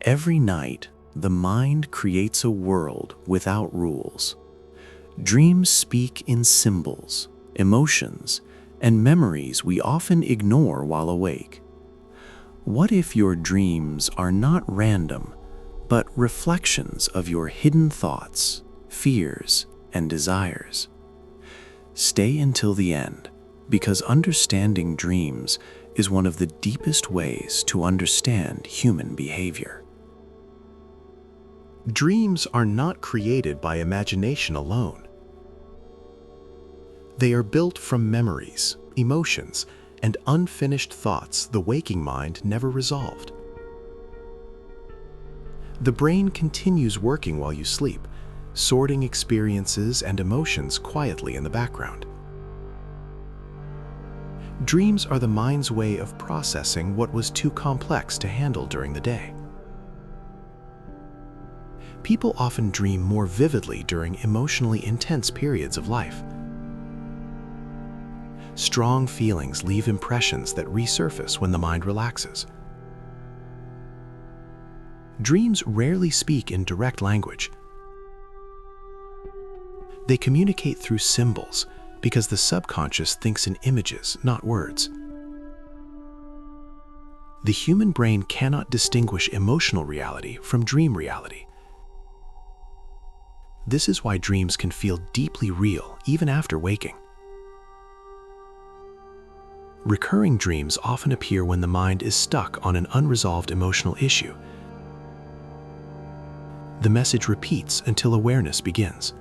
Every night, the mind creates a world without rules. Dreams speak in symbols, emotions, and memories we often ignore while awake. What if your dreams are not random, but reflections of your hidden thoughts, fears, and desires? Stay until the end, because understanding dreams is one of the deepest ways to understand human behavior. Dreams are not created by imagination alone. They are built from memories, emotions, and unfinished thoughts the waking mind never resolved. The brain continues working while you sleep, sorting experiences and emotions quietly in the background. Dreams are the mind's way of processing what was too complex to handle during the day. People often dream more vividly during emotionally intense periods of life. Strong feelings leave impressions that resurface when the mind relaxes. Dreams rarely speak in direct language. They communicate through symbols because the subconscious thinks in images, not words. The human brain cannot distinguish emotional reality from dream reality. This is why dreams can feel deeply real even after waking. Recurring dreams often appear when the mind is stuck on an unresolved emotional issue. The message repeats until awareness begins.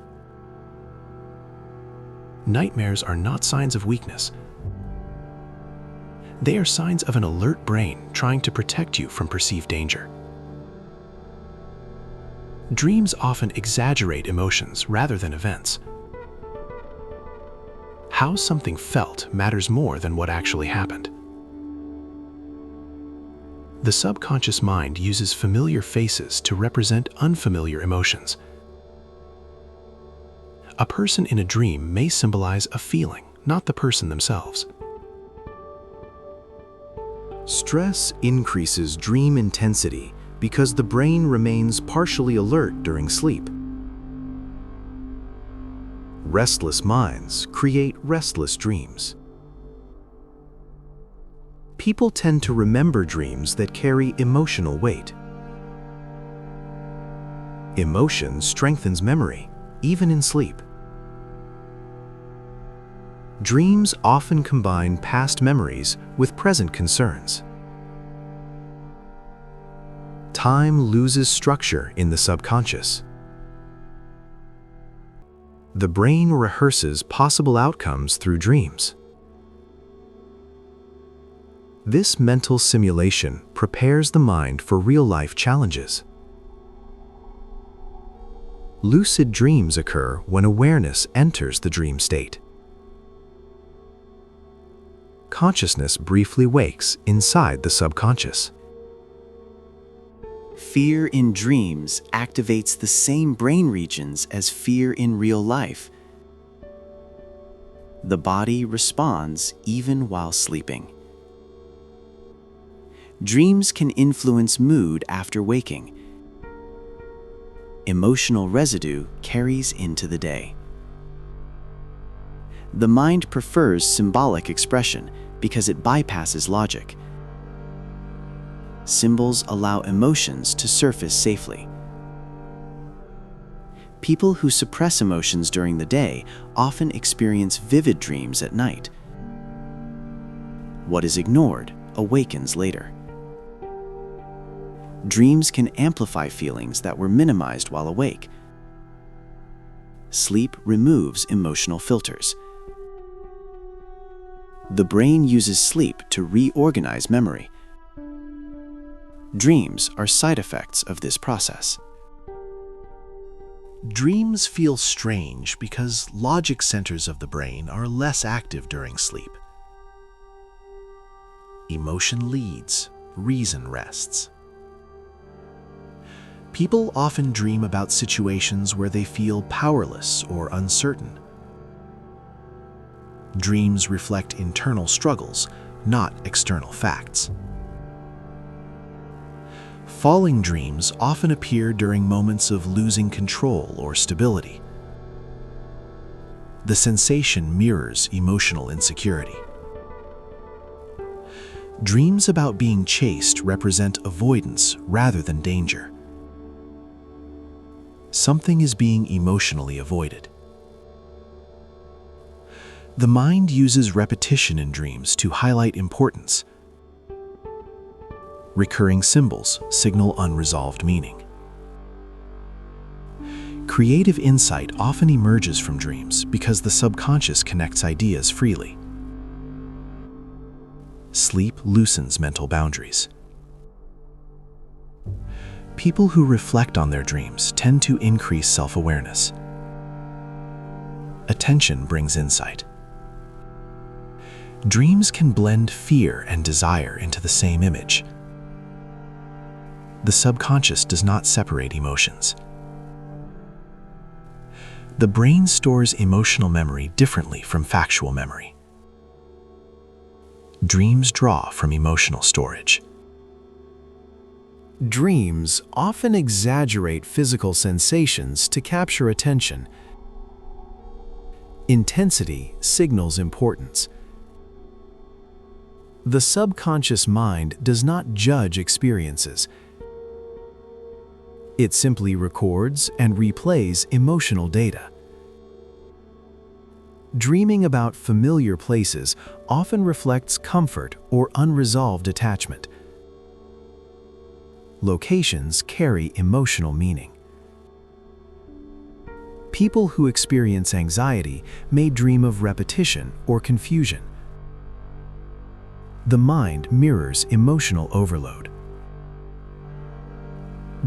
Nightmares are not signs of weakness. They are signs of an alert brain trying to protect you from perceived danger. Dreams often exaggerate emotions rather than events. How something felt matters more than what actually happened. The subconscious mind uses familiar faces to represent unfamiliar emotions. A person in a dream may symbolize a feeling, not the person themselves. Stress increases dream intensity because the brain remains partially alert during sleep. Restless minds create restless dreams. People tend to remember dreams that carry emotional weight. Emotion strengthens memory, even in sleep. Dreams often combine past memories with present concerns. Time loses structure in the subconscious. The brain rehearses possible outcomes through dreams. This mental simulation prepares the mind for real-life challenges. Lucid dreams occur when awareness enters the dream state. Consciousness briefly wakes inside the subconscious. Fear in dreams activates the same brain regions as fear in real life. The body responds even while sleeping. Dreams can influence mood after waking. Emotional residue carries into the day. The mind prefers symbolic expression because it bypasses logic. Symbols allow emotions to surface safely. People who suppress emotions during the day often experience vivid dreams at night. What is ignored awakens later. Dreams can amplify feelings that were minimized while awake. Sleep removes emotional filters. The brain uses sleep to reorganize memory. Dreams are side effects of this process. Dreams feel strange because logic centers of the brain are less active during sleep. Emotion leads, reason rests. People often dream about situations where they feel powerless or uncertain. Dreams reflect internal struggles, not external facts. Falling dreams often appear during moments of losing control or stability. The sensation mirrors emotional insecurity. Dreams about being chased represent avoidance rather than danger. Something is being emotionally avoided. The mind uses repetition in dreams to highlight importance. Recurring symbols signal unresolved meaning. Creative insight often emerges from dreams because the subconscious connects ideas freely. Sleep loosens mental boundaries. People who reflect on their dreams tend to increase self-awareness. Attention brings insight. Dreams can blend fear and desire into the same image. The subconscious does not separate emotions. The brain stores emotional memory differently from factual memory. Dreams draw from emotional storage. Dreams often exaggerate physical sensations to capture attention. Intensity signals importance. The subconscious mind does not judge experiences. It simply records and replays emotional data. Dreaming about familiar places often reflects comfort or unresolved attachment. Locations carry emotional meaning. People who experience anxiety may dream of repetition or confusion. The mind mirrors emotional overload.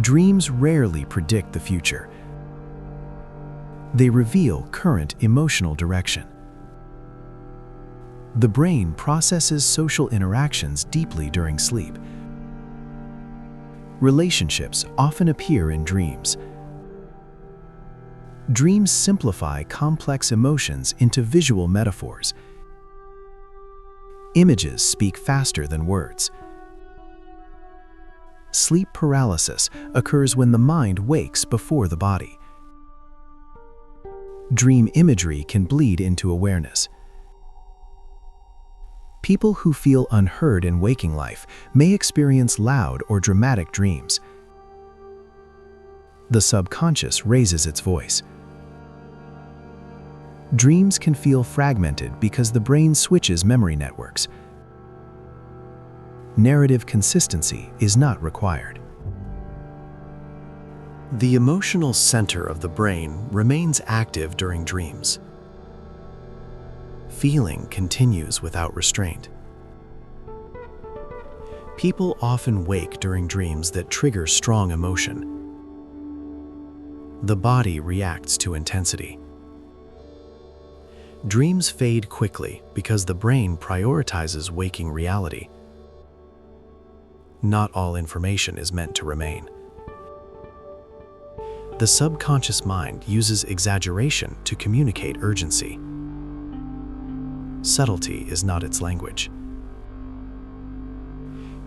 Dreams rarely predict the future. They reveal current emotional direction. The brain processes social interactions deeply during sleep. Relationships often appear in dreams. Dreams simplify complex emotions into visual metaphors. Images speak faster than words. Sleep paralysis occurs when the mind wakes before the body. Dream imagery can bleed into awareness. People who feel unheard in waking life may experience loud or dramatic dreams. The subconscious raises its voice. Dreams can feel fragmented because the brain switches memory networks. Narrative consistency is not required. The emotional center of the brain remains active during dreams. Feeling continues without restraint. People often wake during dreams that trigger strong emotion. The body reacts to intensity. Dreams fade quickly because the brain prioritizes waking reality. Not all information is meant to remain. The subconscious mind uses exaggeration to communicate urgency. Subtlety is not its language.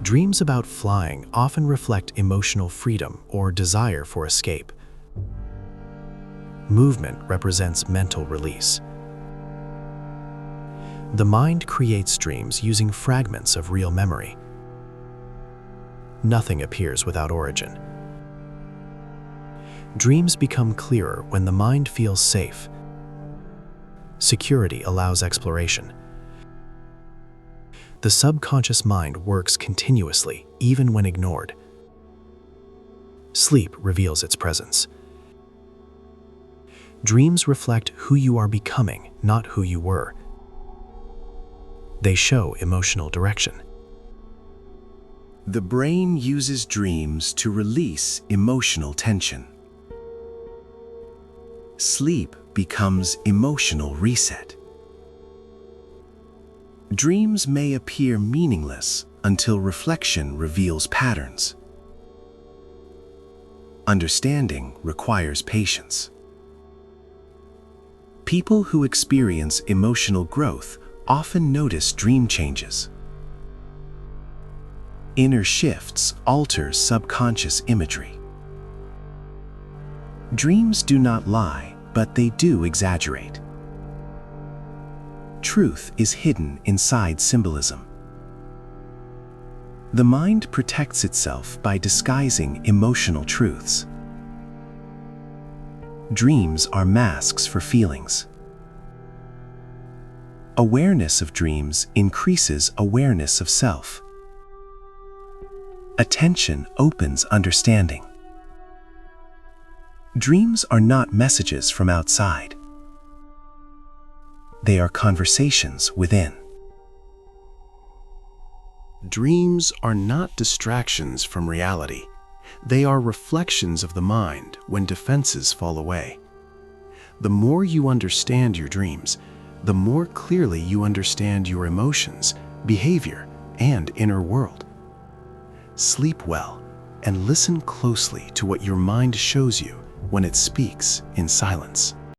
Dreams about flying often reflect emotional freedom or desire for escape. Movement represents mental release. The mind creates dreams using fragments of real memory. Nothing appears without origin. Dreams become clearer when the mind feels safe. Security allows exploration. The subconscious mind works continuously, even when ignored. Sleep reveals its presence. Dreams reflect who you are becoming, not who you were. They show emotional direction. The brain uses dreams to release emotional tension. Sleep becomes emotional reset. Dreams may appear meaningless until reflection reveals patterns. Understanding requires patience. People who experience emotional growth often notice dream changes. Inner shifts alter subconscious imagery. Dreams do not lie, but they do exaggerate. Truth is hidden inside symbolism. The mind protects itself by disguising emotional truths. Dreams are masks for feelings. Awareness of dreams increases awareness of self. Attention opens understanding. Dreams are not messages from outside. They are conversations within. Dreams are not distractions from reality. They are reflections of the mind when defenses fall away. The more you understand your dreams, the more clearly you understand your emotions, behavior, and inner world. Sleep well and listen closely to what your mind shows you when it speaks in silence.